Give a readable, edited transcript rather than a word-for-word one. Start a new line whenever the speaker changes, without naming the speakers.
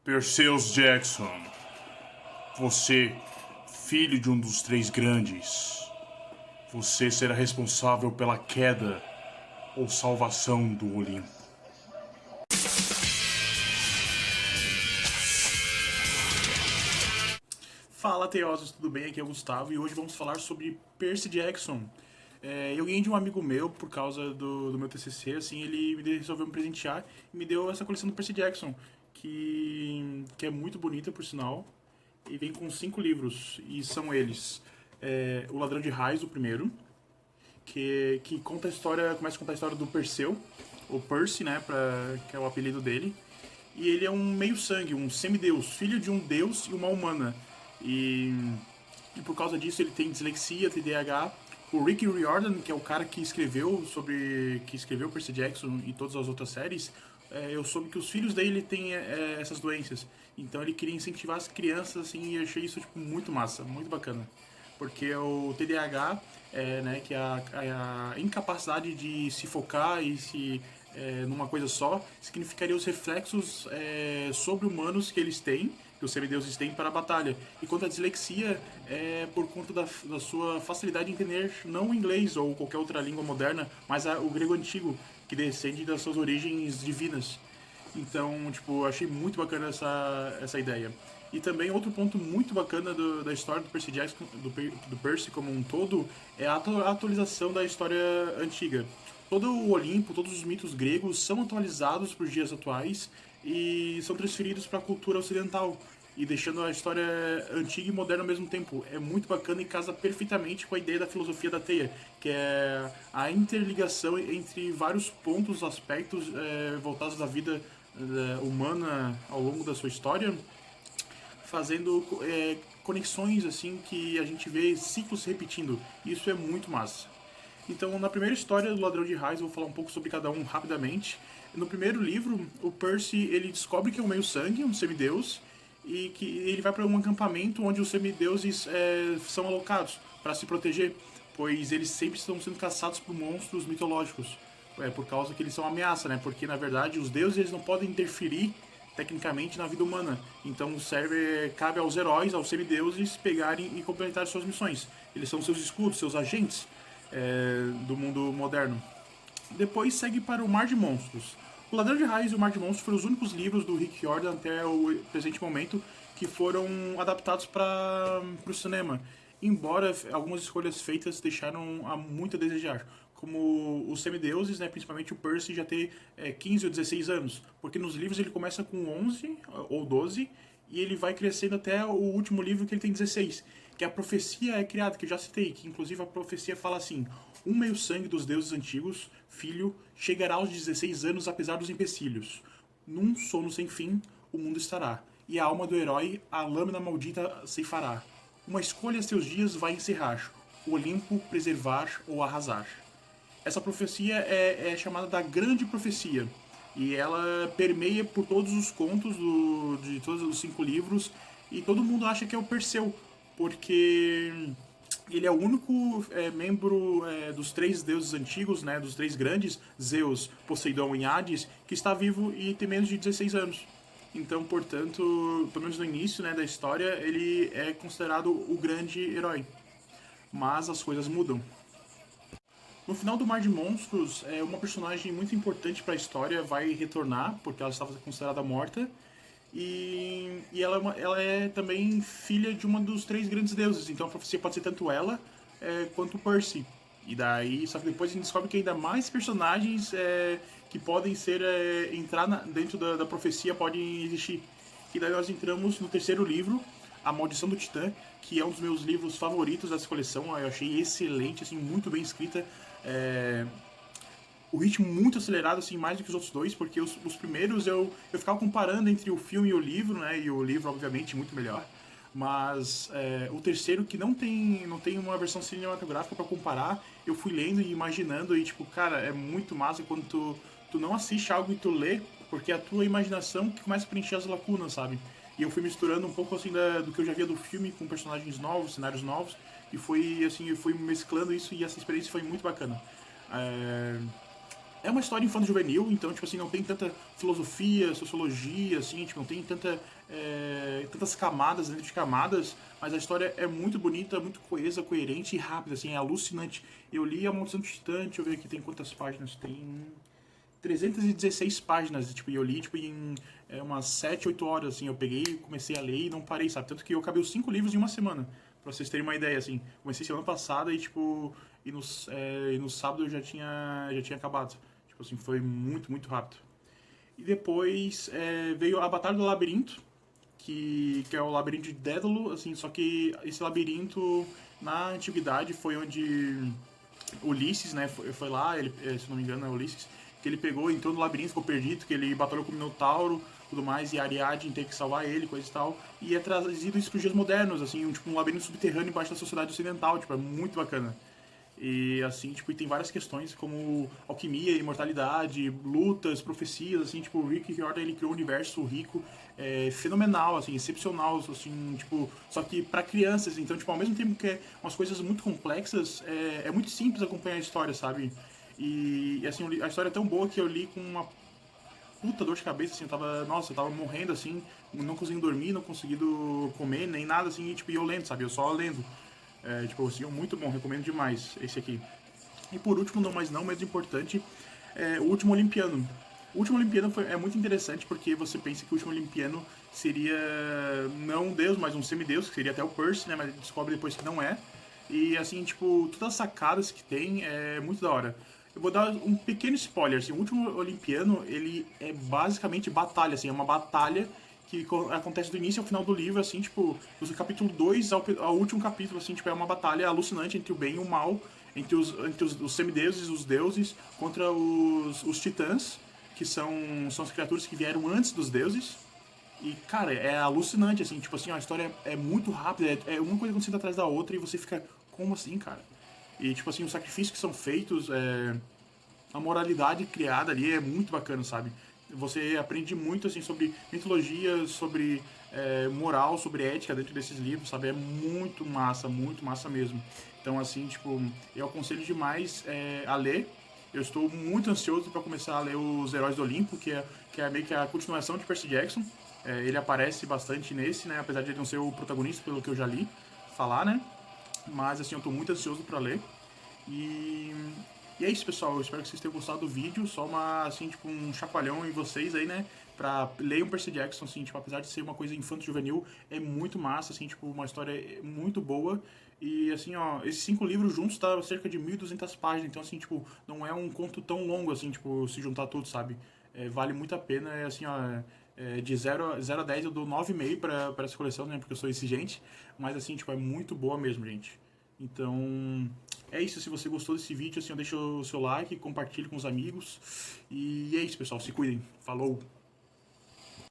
Perseus Jackson, você, filho de um dos três grandes, você será responsável pela queda ou salvação do Olimpo.
Fala, teosos, tudo bem? Aqui é o Gustavo e hoje vamos falar sobre Percy Jackson. Eu ganhei de um amigo meu por causa do meu TCC, assim, ele resolveu me presentear e me deu essa coleção do Percy Jackson, que é muito bonita, por sinal, e vem com 5 livros, e são eles: O Ladrão de Raios, o primeiro, que conta a história, começa a contar a história do Perseu, o Percy, né, que é o apelido dele. E ele é um meio-sangue, um semideus, filho de um deus e uma humana. E, e por causa disso ele tem dislexia, TDAH. O Rick Riordan, que é o cara que escreveu Percy Jackson e todas as outras séries, eu soube que os filhos dele têm essas doenças. Então ele queria incentivar as crianças, assim, e eu achei isso tipo, muito massa, muito bacana. Porque o TDAH, né, que é a incapacidade de se focar e se numa coisa só, significaria os reflexos sobre-humanos que eles têm, que os semideuses têm para a batalha. Enquanto a dislexia é por conta da sua facilidade em entender não o inglês ou qualquer outra língua moderna, mas o grego antigo, que descende das suas origens divinas. Então, tipo, achei muito bacana essa ideia. E também outro ponto muito bacana da história do Percy Jackson, do Percy como um todo, é a atualização da história antiga. Todo o Olimpo, todos os mitos gregos são atualizados para os dias atuais e são transferidos para a cultura ocidental, e deixando a história antiga e moderna ao mesmo tempo. É muito bacana e casa perfeitamente com a ideia da filosofia da teia, que é a interligação entre vários pontos, aspectos voltados da vida humana ao longo da sua história, fazendo conexões assim que a gente vê ciclos se repetindo. Isso é muito massa. Então, na primeira história do Ladrão de Raios, eu vou falar um pouco sobre cada um rapidamente. No primeiro livro, o Percy ele descobre que é um meio-sangue, um semideus, e que ele vai para um acampamento onde os semideuses são alocados para se proteger, pois eles sempre estão sendo caçados por monstros mitológicos, por causa que eles são ameaça, né? Porque na verdade os deuses eles não podem interferir tecnicamente na vida humana. Então cabe aos heróis, aos semideuses, pegarem e completar suas missões. Eles são seus escudos, seus agentes do mundo moderno. Depois segue para o Mar de Monstros. O Ladrão de Raios e o Mar de Monstros foram os únicos livros do Rick Riordan até o presente momento que foram adaptados para o cinema, embora algumas escolhas feitas deixaram muito a desejar, como os semideuses, né, principalmente o Percy já ter 15 ou 16 anos, porque nos livros ele começa com 11 ou 12 e ele vai crescendo até o último livro que ele tem 16, que a profecia é criada, que eu já citei, que inclusive a profecia fala assim: um meio-sangue dos deuses antigos, filho, chegará aos 16 anos apesar dos empecilhos. Num sono sem fim, o mundo estará, e a alma do herói a lâmina maldita ceifará. Uma escolha a seus dias vai encerrar, o Olimpo preservar ou arrasar. Essa profecia é chamada da Grande Profecia, e ela permeia por todos os contos de todos os 5 livros, e todo mundo acha que é o Perseu, porque ele é o único membro dos 3 deuses antigos, né, dos 3 grandes, Zeus, Poseidon e Hades, que está vivo e tem menos de 16 anos. Então, portanto, pelo menos no início, né, da história, ele é considerado o grande herói. Mas as coisas mudam. No final do Mar de Monstros, uma personagem muito importante para a história vai retornar, porque ela estava considerada morta. E ela é também filha de uma dos 3 grandes deuses, então a profecia pode ser tanto ela quanto o Percy. E daí, só que depois a gente descobre que ainda mais personagens que podem ser entrar dentro da profecia podem existir. E daí nós entramos no terceiro livro, A Maldição do Titã, que é um dos meus livros favoritos dessa coleção. Eu achei excelente, assim, muito bem escrita. O ritmo muito acelerado, assim, mais do que os outros dois, porque os primeiros eu ficava comparando entre o filme e o livro, né? E o livro, obviamente, muito melhor. Mas o terceiro, que não tem uma versão cinematográfica para comparar, eu fui lendo e imaginando, e tipo, cara, é muito massa quando tu não assiste algo e tu lê, porque é a tua imaginação que começa a preencher as lacunas, sabe? E eu fui misturando um pouco assim do que eu já via do filme com personagens novos, cenários novos, e foi assim, eu fui mesclando isso e essa experiência foi muito bacana. É, é uma história infanto-juvenil, então, tipo assim, não tem tanta filosofia, sociologia, assim, tipo, não tem tantas camadas dentro de camadas, mas a história é muito bonita, muito coesa, coerente e rápida, assim, é alucinante. Eu li A Maldição do Titã, deixa eu ver aqui, tem quantas páginas? Tem 316 páginas, tipo, e eu li, tipo, em umas 7, 8 horas, assim, eu peguei, comecei a ler e não parei, sabe? Tanto que eu acabei os 5 livros em uma semana, pra vocês terem uma ideia, assim. Comecei semana passada e, tipo, no sábado eu já tinha acabado. Tipo assim, foi muito, muito rápido. E depois veio a Batalha do Labirinto, que é o labirinto de Dédalo, assim, só que esse labirinto na antiguidade foi onde Ulisses, né, foi lá, ele, se não me engano é Ulisses, que ele pegou, entrou no labirinto, ficou perdido, que ele batalhou com o Minotauro, tudo mais, e a Ariadne tem que salvar ele, coisa e tal, e é trazido isso pros dias modernos, assim, tipo um labirinto subterrâneo embaixo da sociedade ocidental, tipo, é muito bacana. E assim, tipo, e tem várias questões como alquimia, imortalidade, lutas, profecias, assim, tipo, o Rick Riordan, ele criou um universo rico, fenomenal, assim, excepcional, assim, tipo, só que para crianças, então, tipo, ao mesmo tempo que é umas coisas muito complexas, é muito simples acompanhar a história, sabe? E assim, a história é tão boa que eu li com uma puta dor de cabeça, assim, eu tava morrendo, assim, não conseguindo dormir, não conseguindo comer, nem nada, assim, e, tipo, e eu lendo, sabe? Eu só lendo. Tipo assim, muito bom, recomendo demais esse aqui. E por último, não menos importante, o Último Olimpiano. O Último Olimpiano é muito interessante porque você pensa que o Último Olimpiano seria não um deus, mas um semideus, que seria até o Percy, né? Mas descobre depois que não é. E assim, tipo, todas as sacadas que tem é muito da hora. Eu vou dar um pequeno spoiler, assim, o Último Olimpiano, ele é basicamente batalha, assim, é uma batalha que acontece do início ao final do livro, assim, tipo, do capítulo 2 ao último capítulo, assim, tipo, é uma batalha alucinante entre o bem e o mal, entre os semideuses e os deuses, contra os titãs, que são as criaturas que vieram antes dos deuses. E, cara, é alucinante, assim, tipo assim, a história é muito rápida, é uma coisa acontecendo atrás da outra e você fica, como assim, cara? E, tipo assim, os sacrifícios que são feitos, a moralidade criada ali é muito bacana, sabe? Você aprende muito assim sobre mitologia, sobre moral, sobre ética dentro desses livros, sabe? É muito massa mesmo. Então, assim, tipo, eu aconselho demais a ler. Eu estou muito ansioso para começar a ler Os Heróis do Olimpo, que é meio que a continuação de Percy Jackson. Ele aparece bastante nesse, né? Apesar de ele não ser o protagonista, pelo que eu já li falar, né? Mas, assim, eu estou muito ansioso para ler. E, e é isso, pessoal. Eu espero que vocês tenham gostado do vídeo. Só assim, tipo, um chacoalhão em vocês aí, né? Pra ler um Percy Jackson, assim, tipo, apesar de ser uma coisa infanto-juvenil, é muito massa, assim, tipo, uma história muito boa. E, assim, ó, esses 5 livros juntos tá cerca de 1.200 páginas. Então, assim, tipo, não é um conto tão longo, assim, tipo, se juntar tudo, sabe? Vale muito a pena. É, assim, ó, de 0 a 10 eu dou 9,5 pra essa coleção, né? Porque eu sou exigente. Mas, assim, tipo, é muito boa mesmo, gente. Então, é isso. Se você gostou desse vídeo, assim, deixa o seu like, compartilhe com os amigos. E é isso, pessoal. Se cuidem. Falou!